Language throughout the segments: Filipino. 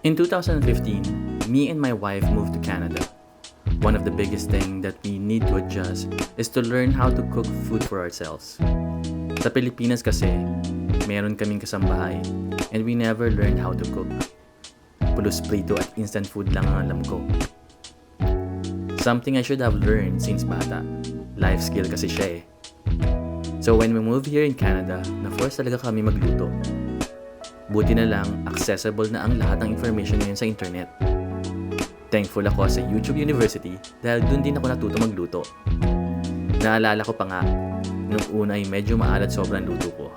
In 2015, me and my wife moved to Canada. One of the biggest things that we need to adjust is to learn how to cook food for ourselves. Sa Pilipinas kasi, meron kaming kasambahay and we never learned how to cook. Pulos prito at instant food lang ang alam ko. Something I should have learned since bata. Life skill kasi siya eh. So when we moved here in Canada, na-force talaga kami magluto. Buti na lang, accessible na ang lahat ng information ngayon sa internet. Thankful ako sa YouTube University dahil dun din ako natuto magluto. Naalala ko pa nga, nung una ay medyo maalat sobrang luto ko.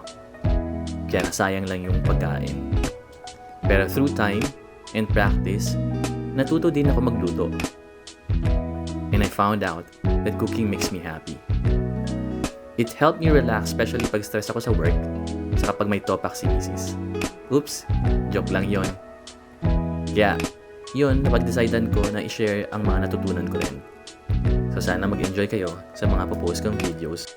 Kaya sayang lang yung pagkain. Pero through time and practice, natuto din ako magluto. And I found out that cooking makes me happy. It helped me relax, especially pag stress ako sa work, sa kapag may topak si misis. Oops, joke lang yon. Kaya, yun, napag-decidean ko na i-share ang mga natutunan ko rin. So sana mag-enjoy kayo sa mga popost kong videos.